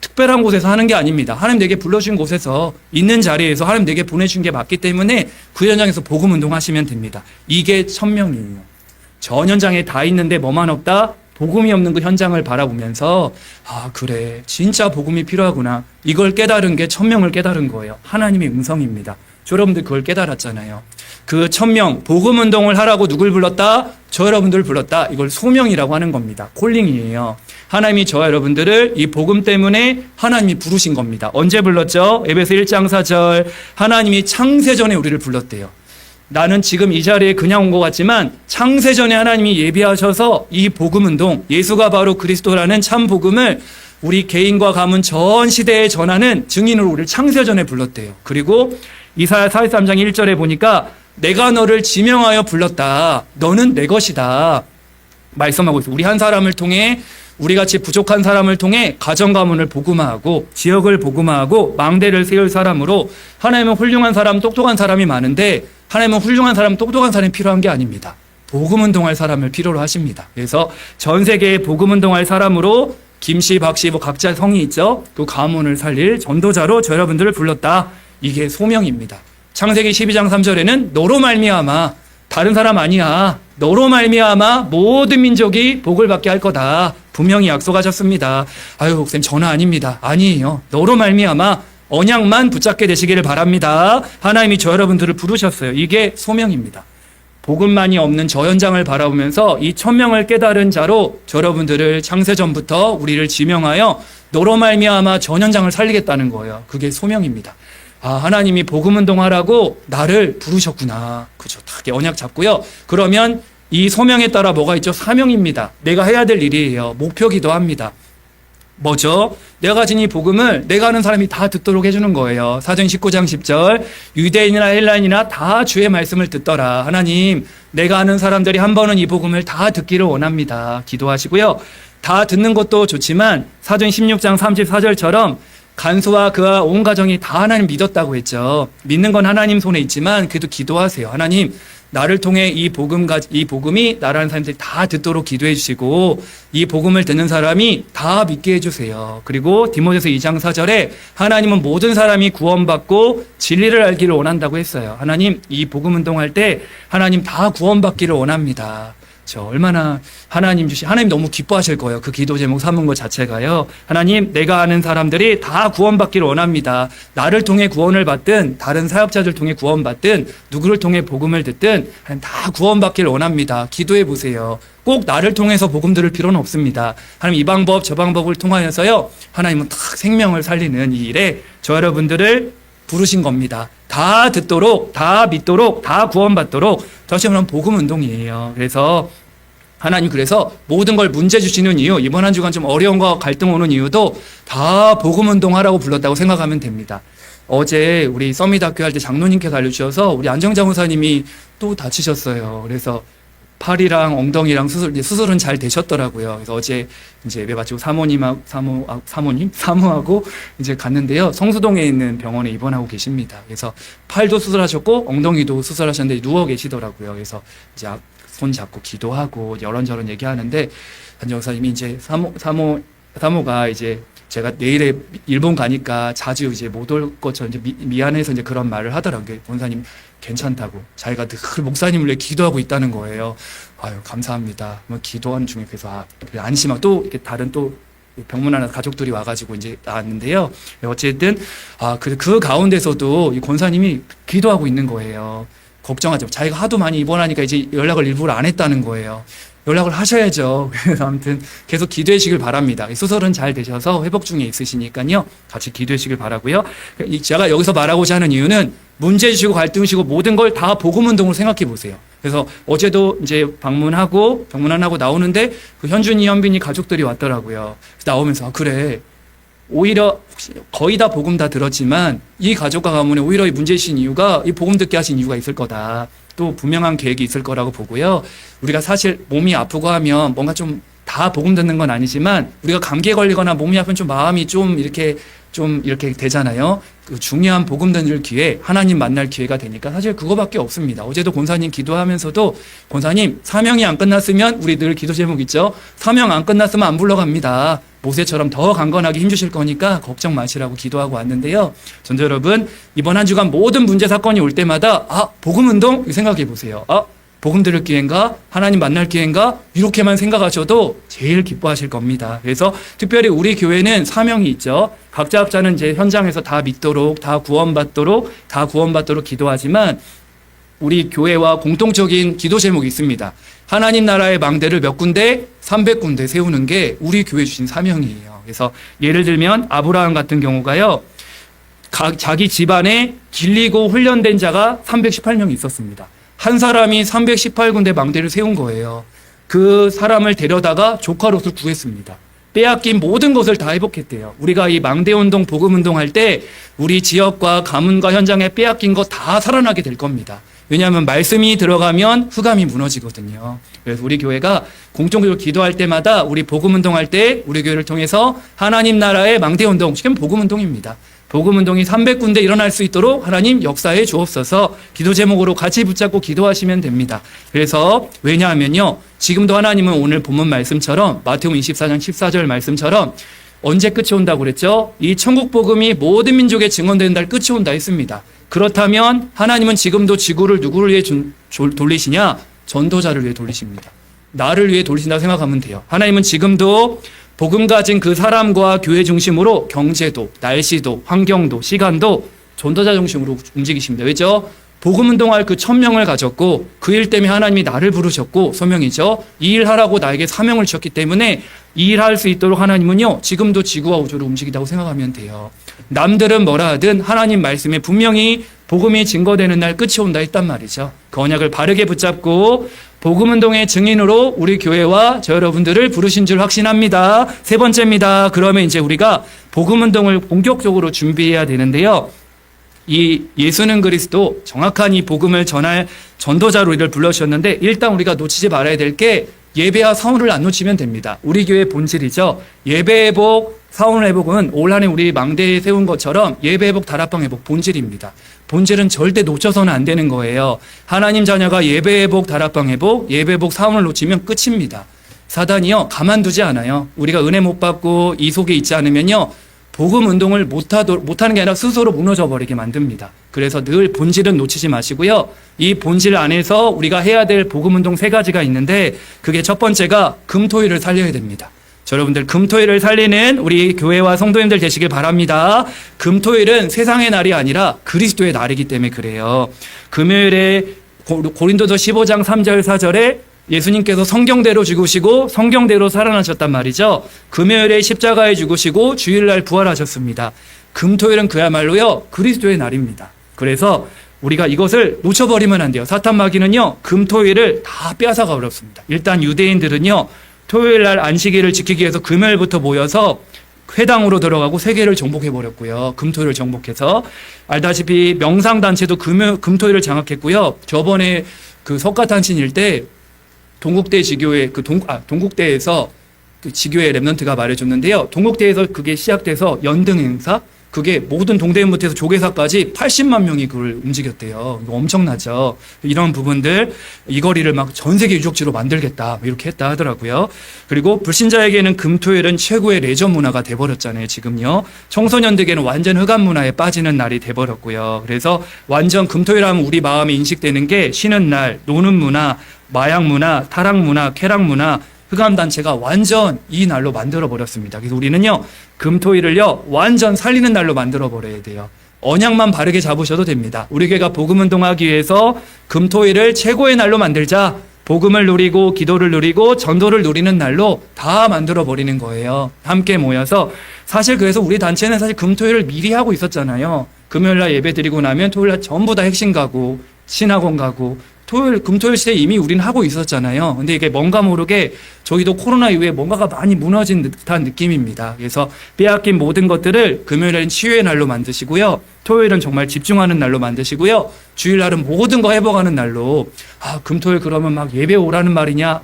특별한 곳에서 하는 게 아닙니다. 하나님 내게 불러주신 곳에서 있는 자리에서 하나님 내게 보내준 게 맞기 때문에 그 현장에서 복음 운동하시면 됩니다. 이게 천명이에요. 전 현장에 다 있는데 뭐만 없다? 복음이 없는 그 현장을 바라보면서 그래 진짜 복음이 필요하구나. 이걸 깨달은 게 천명을 깨달은 거예요. 하나님의 음성입니다. 여러분들 그걸 깨달았잖아요. 그 천명, 복음 운동을 하라고 누굴 불렀다? 저 여러분들 불렀다. 이걸 소명이라고 하는 겁니다. 콜링이에요. 하나님이 저 여러분들을 이 복음 때문에 하나님이 부르신 겁니다. 언제 불렀죠? 에베소 1장 4절. 하나님이 창세전에 우리를 불렀대요. 나는 지금 이 자리에 그냥 온 것 같지만 창세전에 하나님이 예비하셔서 이 복음 운동, 예수가 바로 그리스도라는 참 복음을 우리 개인과 가문 전 시대에 전하는 증인으로 우리를 창세전에 불렀대요. 그리고 이사야 43장 1절에 보니까 내가 너를 지명하여 불렀다. 너는 내 것이다. 말씀하고 있어요. 우리 한 사람을 통해 우리같이 부족한 사람을 통해 가정 가문을 복음화하고 지역을 복음화하고 망대를 세울 사람으로 하나님은 훌륭한 사람, 똑똑한 사람이 많은데 하나님은 훌륭한 사람, 똑똑한 사람이 필요한 게 아닙니다. 복음 운동할 사람을 필요로 하십니다. 그래서 전 세계에 복음 운동할 사람으로 김씨, 박씨 각자 성이 있죠. 그 가문을 살릴 전도자로 저 여러분들을 불렀다. 이게 소명입니다. 창세기 12장 3절에는 너로 말미암아 다른 사람 아니야. 너로 말미암아 모든 민족이 복을 받게 할 거다. 분명히 약속하셨습니다. 목사님 전화 아닙니다. 아니에요. 너로 말미암아 언약만 붙잡게 되시기를 바랍니다. 하나님이 저 여러분들을 부르셨어요. 이게 소명입니다. 복음만이 없는 저 현장을 바라보면서 이 천명을 깨달은 자로 여러분들을 창세전부터 우리를 지명하여 너로 말미암아 전 현장을 살리겠다는 거예요. 그게 소명입니다. 아, 하나님이 복음운동하라고 나를 부르셨구나. 그죠. 딱 언약 잡고요. 그러면 이 소명에 따라 뭐가 있죠? 사명입니다. 내가 해야 될 일이에요. 목표기도 합니다. 뭐죠? 내가 가진 이 복음을 내가 아는 사람이 다 듣도록 해주는 거예요. 사도행 19장 10절 유대인이나 헬라인이나 다 주의 말씀을 듣더라. 하나님, 내가 아는 사람들이 한 번은 이 복음을 다 듣기를 원합니다. 기도하시고요. 다 듣는 것도 좋지만 사도행 16장 34절처럼 간수와 그와 온 가정이 다 하나님 믿었다고 했죠. 믿는 건 하나님 손에 있지만 그래도 기도하세요. 하나님, 나를 통해 이 복음이 나라는 사람들이 다 듣도록 기도해 주시고 이 복음을 듣는 사람이 다 믿게 해주세요. 그리고 디모데서 2장 4절에 하나님은 모든 사람이 구원받고 진리를 알기를 원한다고 했어요. 하나님, 이 복음 운동할 때 하나님 다 구원받기를 원합니다. 얼마나 하나님 너무 기뻐하실 거예요. 그 기도 제목 삼은 것 자체가요. 하나님, 내가 아는 사람들이 다 구원받기를 원합니다. 나를 통해 구원을 받든 다른 사역자들 통해 구원받든 누구를 통해 복음을 듣든 다 구원받기를 원합니다. 기도해 보세요. 꼭 나를 통해서 복음 들을 필요는 없습니다. 하나님, 이 방법 저 방법을 통하여서요, 하나님은 딱 생명을 살리는 이 일에 저 여러분들을 부르신 겁니다. 다 듣도록, 다 믿도록, 다 구원받도록. 다시 말하면 복음 운동이에요. 그래서 하나님, 그래서 모든 걸 문제 주시는 이유, 이번 한 주간 좀 어려운 거 갈등 오는 이유도 다 복음 운동하라고 불렀다고 생각하면 됩니다. 어제 우리 서밋학교 할 때 장로님께서 알려주셔서 우리 안정자 목사님이 또 다치셨어요. 그래서 팔이랑 엉덩이랑 수술은 잘 되셨더라고요. 그래서 어제 이제 예배 마치고 사모하고 이제 갔는데요. 성수동에 있는 병원에 입원하고 계십니다. 그래서 팔도 수술하셨고 엉덩이도 수술하셨는데 누워 계시더라고요. 그래서 이제 손 잡고 기도하고 이런저런 얘기하는데 안정 목사님이 이제 사모가 이제 제가 내일에 일본 가니까 자주 이제 못 올 것처럼 이제 미안해서 이제 그런 말을 하더라고요. 본사님 괜찮다고. 자기가 늘 목사님을 위해 기도하고 있다는 거예요. 아유, 감사합니다. 뭐 기도하는 중에 그래서 안심하고 또 이렇게 다른 또 병문안 가족들이 와가지고 이제 나왔는데요. 어쨌든 그 가운데서도 이 권사님이 기도하고 있는 거예요. 걱정하지 마. 자기가 하도 많이 입원하니까 이제 연락을 일부러 안 했다는 거예요. 연락을 하셔야죠. 그래서 아무튼 계속 기도해 주시길 바랍니다. 수술은 잘 되셔서 회복 중에 있으시니까요. 같이 기도해 주시길 바라고요. 제가 여기서 말하고자 하는 이유는 문제 주시고 갈등 주시고 모든 걸 다 복음 운동으로 생각해 보세요. 그래서 어제도 이제 병문하고 나오는데 그 현준이, 현빈이 가족들이 왔더라고요. 그래서 나오면서 그래. 오히려 거의 다 복음 다 들었지만 이 가족과 가문에 오히려 문제 주신 이유가 이 복음 듣게 하신 이유가 있을 거다. 또 분명한 계획이 있을 거라고 보고요. 우리가 사실 몸이 아프고 하면 뭔가 좀 다 복음 듣는 건 아니지만 우리가 감기에 걸리거나 몸이 아프면 좀 마음이 좀 이렇게 되잖아요. 그 중요한 복음 듣는 기회, 하나님 만날 기회가 되니까 사실 그거밖에 없습니다. 어제도 권사님 기도하면서도 권사님 사명이 안 끝났으면 우리 늘 기도 제목 있죠. 사명 안 끝났으면 안 불러갑니다. 모세처럼 더 강건하게 힘주실 거니까 걱정 마시라고 기도하고 왔는데요. 전도 여러분, 이번 한 주간 모든 문제 사건이 올 때마다 복음 운동 생각해 보세요. 복음 들을 기회인가? 하나님 만날 기회인가? 이렇게만 생각하셔도 제일 기뻐하실 겁니다. 그래서 특별히 우리 교회는 사명이 있죠. 각자 이제 현장에서 다 믿도록, 다 구원받도록 기도하지만 우리 교회와 공통적인 기도 제목이 있습니다. 하나님 나라의 망대를 몇 군데? 300군데 세우는 게 우리 교회 주신 사명이에요. 그래서 예를 들면 아브라함 같은 경우가요. 자기 집안에 길리고 훈련된 자가 318명이 있었습니다. 한 사람이 318군데 망대를 세운 거예요. 그 사람을 데려다가 조카 롯을 구했습니다. 빼앗긴 모든 것을 다 회복했대요. 우리가 이 망대운동, 복음운동 할 때 우리 지역과 가문과 현장에 빼앗긴 거 다 살아나게 될 겁니다. 왜냐하면 말씀이 들어가면 흑암이 무너지거든요. 그래서 우리 교회가 공통적으로 기도할 때마다 우리 복음운동 할 때 우리 교회를 통해서 하나님 나라의 망대운동, 지금 복음운동입니다. 복음운동이 300군데 일어날 수 있도록 하나님 역사해 주옵소서. 기도 제목으로 같이 붙잡고 기도하시면 됩니다. 그래서 왜냐하면요, 지금도 하나님은 오늘 본문 말씀처럼 마태복음 24장 14절 말씀처럼 언제 끝이 온다고 그랬죠? 이 천국 복음이 모든 민족에 증언되는 날 끝이 온다 했습니다. 그렇다면 하나님은 지금도 지구를 누구를 위해 돌리시냐? 전도자를 위해 돌리십니다. 나를 위해 돌리신다고 생각하면 돼요. 하나님은 지금도 복음 가진 그 사람과 교회 중심으로 경제도, 날씨도, 환경도, 시간도 전도자 중심으로 움직이십니다. 왜죠? 복음 운동할 그 천명을 가졌고 그 일 때문에 하나님이 나를 부르셨고 소명이죠. 이 일 하라고 나에게 사명을 주셨기 때문에 이 일 할 수 있도록 하나님은요 지금도 지구와 우주를 움직이다고 생각하면 돼요. 남들은 뭐라 하든 하나님 말씀에 분명히 복음이 증거되는 날 끝이 온다 했단 말이죠. 그 언약을 바르게 붙잡고 복음 운동의 증인으로 우리 교회와 저 여러분들을 부르신 줄 확신합니다. 세 번째입니다. 그러면 이제 우리가 복음 운동을 본격적으로 준비해야 되는데요. 이 예수는 그리스도 정확한 이 복음을 전할 전도자로 우리를 불러주셨는데 일단 우리가 놓치지 말아야 될 게 예배와 사원을 안 놓치면 됩니다. 우리 교회의 본질이죠. 예배 회복, 사원 회복은 올 한해 우리 망대에 세운 것처럼 예배 회복, 다락방 회복 본질입니다. 본질은 절대 놓쳐서는 안 되는 거예요. 하나님 자녀가 예배 회복, 다락방 회복, 예배 회복, 사원을 놓치면 끝입니다. 사단이요 가만두지 않아요. 우리가 은혜 못 받고 이 속에 있지 않으면요 복음 운동을 못하는 게 아니라 스스로 무너져 버리게 만듭니다. 그래서 늘 본질은 놓치지 마시고요. 이 본질 안에서 우리가 해야 될 복음 운동 3가지가 있는데 그게 첫 번째가 금토일을 살려야 됩니다. 여러분들 금토일을 살리는 우리 교회와 성도님들 되시길 바랍니다. 금토일은 세상의 날이 아니라 그리스도의 날이기 때문에 그래요. 금요일에 고린도서 15장 3절 4절에 예수님께서 성경대로 죽으시고 성경대로 살아나셨단 말이죠. 금요일에 십자가에 죽으시고 주일날 부활하셨습니다. 금토일은 그야말로요 그리스도의 날입니다. 그래서 우리가 이것을 놓쳐버리면 안 돼요. 사탄 마귀는요 금토일을 다 빼앗아가 어렵습니다. 일단 유대인들은요 토요일날 안식일을 지키기 위해서 금요일부터 모여서 회당으로 들어가고 세계를 정복해버렸고요. 금토일을 정복해서 알다시피 명상단체도 금토일을 장악했고요. 저번에 그 석가탄신일 때 동국대 지교회 동국대에서 그 지교회 랩런트가 말해줬는데요. 동국대에서 그게 시작돼서 연등 행사 그게 모든 동대문부터 해서 조계사까지 80만 명이 그걸 움직였대요. 이거 엄청나죠. 이런 부분들 이 거리를 막 전 세계 유적지로 만들겠다 이렇게 했다 하더라고요. 그리고 불신자에게는 금토일은 최고의 레저 문화가 돼버렸잖아요. 지금요. 청소년들에게는 완전 흑암 문화에 빠지는 날이 돼버렸고요. 그래서 완전 금토일 하면 우리 마음에 인식되는 게 쉬는 날, 노는 문화, 마약 문화, 타락 문화, 쾌락 문화 흑암단체가 완전 이 날로 만들어버렸습니다. 그래서 우리는요, 금토일을요, 완전 살리는 날로 만들어버려야 돼요. 언약만 바르게 잡으셔도 됩니다. 우리 교회가 복음운동하기 위해서 금토일을 최고의 날로 만들자. 복음을 누리고 기도를 누리고 전도를 누리는 날로 다 만들어버리는 거예요. 함께 모여서. 사실 그래서 우리 단체는 사실 금토일을 미리 하고 있었잖아요. 금요일날 예배 드리고 나면 토요일날 전부 다 핵심 가고 신학원 가고 금토일 시대에 이미 우리는 하고 있었잖아요. 근데 이게 뭔가 모르게 저희도 코로나 이후에 뭔가가 많이 무너진 듯한 느낌입니다. 그래서 빼앗긴 모든 것들을 금요일은 치유의 날로 만드시고요. 토요일은 정말 집중하는 날로 만드시고요. 주일날은 모든 거 회복하는 날로. 금토일 그러면 막 예배 오라는 말이냐?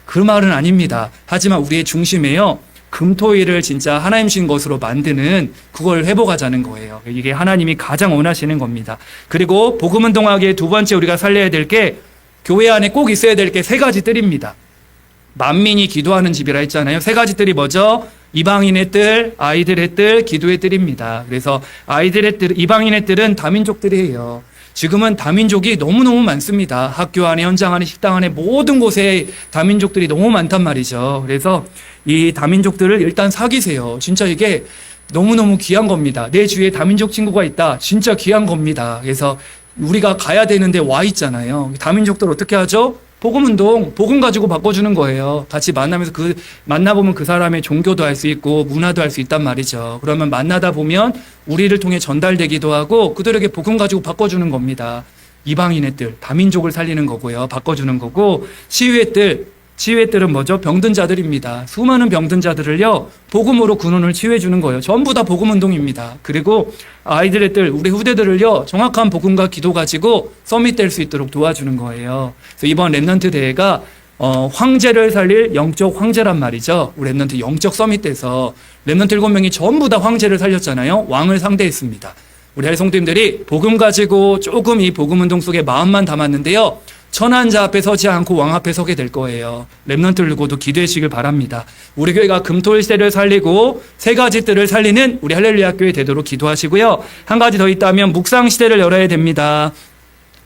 그 말은 아닙니다. 하지만 우리의 중심에요. 금토일을 진짜 하나님 신 것으로 만드는 그걸 회복하자는 거예요. 이게 하나님이 가장 원하시는 겁니다. 그리고 복음운동하기에 두 번째 우리가 살려야 될 게 교회 안에 꼭 있어야 될 게 3가지 뜰입니다. 만민이 기도하는 집이라 했잖아요. 3가지 뜰이 뭐죠? 이방인의 뜰, 아이들의 뜰, 기도의 뜰입니다. 그래서 아이들의 뜰, 이방인의 뜰은 다민족들이에요. 지금은 다민족이 너무너무 많습니다. 학교 안에, 현장 안에, 식당 안에 모든 곳에 다민족들이 너무 많단 말이죠. 그래서 이 다민족들을 일단 사귀세요. 진짜 이게 너무너무 귀한 겁니다. 내 주위에 다민족 친구가 있다. 진짜 귀한 겁니다. 그래서 우리가 가야 되는데 와 있잖아요. 다민족들 어떻게 하죠? 복음운동, 복음 가지고 바꿔주는 거예요. 같이 만나면서 만나보면 그 사람의 종교도 알 수 있고 문화도 알 수 있단 말이죠. 그러면 만나다 보면 우리를 통해 전달되기도 하고 그들에게 복음 가지고 바꿔주는 겁니다. 이방인의 뜰, 다민족을 살리는 거고요. 바꿔주는 거고, 치유의 뜰은 뭐죠? 병든 자들입니다. 수많은 병든 자들을요, 복음으로 근원을 치유해 주는 거예요. 전부 다 복음 운동입니다. 그리고 아이들의 뜰, 우리 후대들을요, 정확한 복음과 기도 가지고 서밋될 수 있도록 도와주는 거예요. 그래서 이번 랩넌트 대회가 황제를 살릴 영적 황제란 말이죠. 우리 랩넌트 영적 서밋돼서 랩넌트 7명이 전부 다 황제를 살렸잖아요. 왕을 상대했습니다. 우리 할성도님들이 복음 가지고 조금 이 복음 운동 속에 마음만 담았는데요, 천한 자 앞에 서지 않고 왕 앞에 서게 될 거예요. 랩넌트를 두고도 기도하시길 바랍니다. 우리 교회가 금토일 시대를 살리고 3가지 뜰을 살리는 우리 할렐루야 교회 되도록 기도하시고요. 한 가지 더 있다면 묵상 시대를 열어야 됩니다.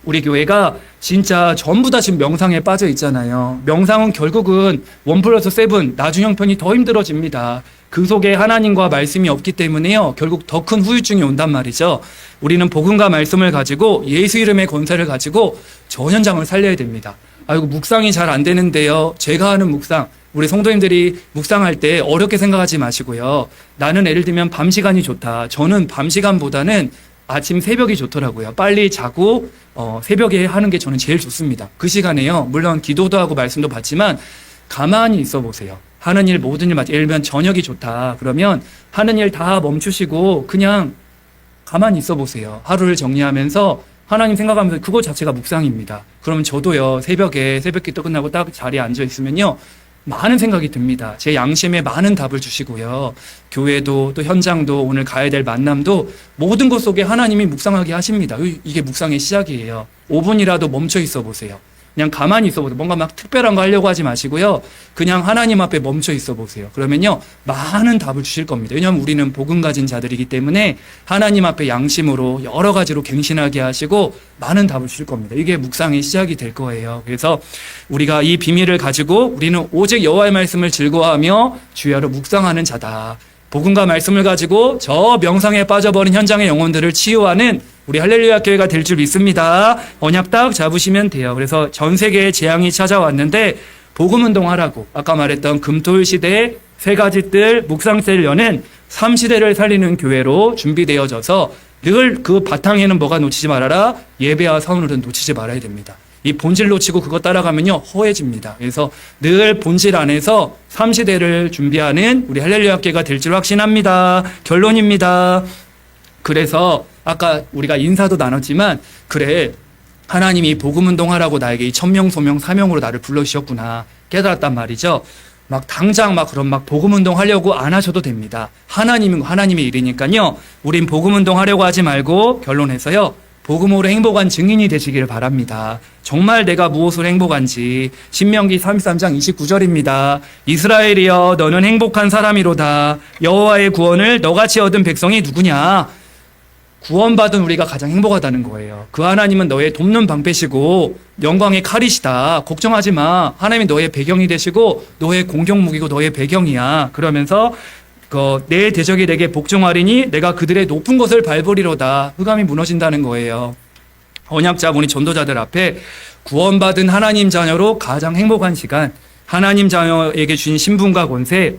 우리 교회가 진짜 전부 다 지금 명상에 빠져 있잖아요. 명상은 결국은 1+7 나중 형편이 더 힘들어집니다. 그 속에 하나님과 말씀이 없기 때문에요. 결국 더 큰 후유증이 온단 말이죠. 우리는 복음과 말씀을 가지고 예수 이름의 권세를 가지고 저 현장을 살려야 됩니다. 아이고 묵상이 잘 안 되는데요. 제가 하는 묵상, 우리 성도님들이 묵상할 때 어렵게 생각하지 마시고요. 나는 예를 들면 밤 시간이 좋다. 저는 밤 시간보다는 아침 새벽이 좋더라고요. 빨리 자고 새벽에 하는 게 저는 제일 좋습니다. 그 시간에요. 물론 기도도 하고 말씀도 받지만 가만히 있어 보세요. 하는 일 모든 일 예를 들면 저녁이 좋다. 그러면 하는 일 다 멈추시고 그냥 가만히 있어 보세요. 하루를 정리하면서 하나님 생각하면서 그거 자체가 묵상입니다. 그러면 저도요. 새벽기도 끝나고 딱 자리에 앉아 있으면요. 많은 생각이 듭니다. 제 양심에 많은 답을 주시고요. 교회도 또 현장도 오늘 가야 될 만남도 모든 것 속에 하나님이 묵상하게 하십니다. 이게 묵상의 시작이에요. 5분이라도 멈춰 있어 보세요. 그냥 가만히 있어 보세요. 뭔가 막 특별한 거 하려고 하지 마시고요. 그냥 하나님 앞에 멈춰 있어 보세요. 그러면요. 많은 답을 주실 겁니다. 왜냐하면 우리는 복음 가진 자들이기 때문에 하나님 앞에 양심으로 여러 가지로 갱신하게 하시고 많은 답을 주실 겁니다. 이게 묵상의 시작이 될 거예요. 그래서 우리가 이 비밀을 가지고 우리는 오직 여호와의 말씀을 즐거워하며 주야로 묵상하는 자다. 복음과 말씀을 가지고 저 명상에 빠져버린 현장의 영혼들을 치유하는 우리 할렐루야 교회가 될 줄 믿습니다. 언약 딱 잡으시면 돼요. 그래서 전 세계에 재앙이 찾아왔는데 복음운동 하라고 아까 말했던 금토일 시대에 세 가지 뜰 묵상세를 여는 3시대를 살리는 교회로 준비되어져서 늘 그 바탕에는 뭐가 놓치지 말아라. 예배와 사원을 놓치지 말아야 됩니다. 이 본질 놓치고 그거 따라가면요 허해집니다. 그래서 늘 본질 안에서 3시대를 준비하는 우리 할렐루야 교회가 될 줄 확신합니다. 결론입니다. 그래서 아까 우리가 인사도 나눴지만 그래 하나님이 복음운동하라고 나에게 이 천명소명 사명으로 나를 불러주셨구나 깨달았단 말이죠. 막 당장 막 그런 막 복음운동 하려고 안 하셔도 됩니다. 하나님의 일이니까요. 우린 복음운동 하려고 하지 말고 결론해서요. 복음으로 행복한 증인이 되시기를 바랍니다. 정말 내가 무엇으로 행복한지 신명기 33장 29절입니다. 이스라엘이여 너는 행복한 사람이로다. 여호와의 구원을 너같이 얻은 백성이 누구냐? 구원받은 우리가 가장 행복하다는 거예요. 그 하나님은 너의 돕는 방패시고 영광의 칼이시다. 걱정하지 마. 하나님이 너의 배경이 되시고 너의 공격무기고 너의 배경이야. 그러면서 내 대적이 내게 복종하리니 내가 그들의 높은 것을 밟으리로다. 흑암이 무너진다는 거예요. 언약자분이 전도자들 앞에 구원받은 하나님 자녀로 가장 행복한 시간, 하나님 자녀에게 주신 신분과 권세,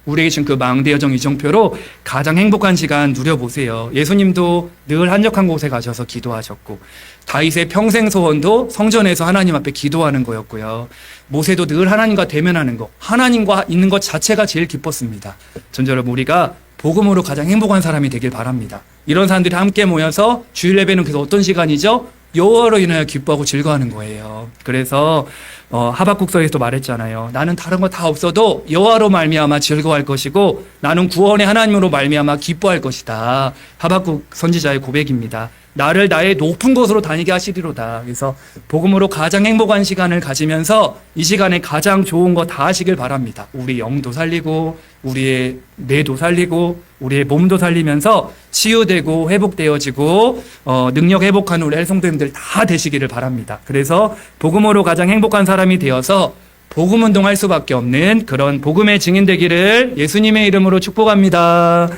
우리에게 지금 그 망대여정 이정표로 가장 행복한 시간 누려보세요. 예수님도 늘 한적한 곳에 가셔서 기도하셨고 다윗의 평생 소원도 성전에서 하나님 앞에 기도하는 거였고요. 모세도 늘 하나님과 대면하는 거, 하나님과 있는 것 자체가 제일 기뻤습니다. 전저 여러분 우리가 복음으로 가장 행복한 사람이 되길 바랍니다. 이런 사람들이 함께 모여서 주일 예배는 그래서 어떤 시간이죠? 여호와로 인하여 기뻐하고 즐거워하는 거예요. 그래서 하박국서에서도 말했잖아요. 나는 다른 거 다 없어도 여호와로 말미암아 즐거워할 것이고 나는 구원의 하나님으로 말미암아 기뻐할 것이다. 하박국 선지자의 고백입니다. 나를 나의 높은 곳으로 다니게 하시리로다. 그래서 복음으로 가장 행복한 시간을 가지면서 이 시간에 가장 좋은 거 다 하시길 바랍니다. 우리 영도 살리고 우리의 뇌도 살리고 우리의 몸도 살리면서 치유되고 회복되어지고 능력 회복하는 우리 성도님들 다 되시기를 바랍니다. 그래서 복음으로 가장 행복한 사람이 되어서 복음 운동할 수밖에 없는 그런 복음의 증인 되기를 예수님의 이름으로 축복합니다.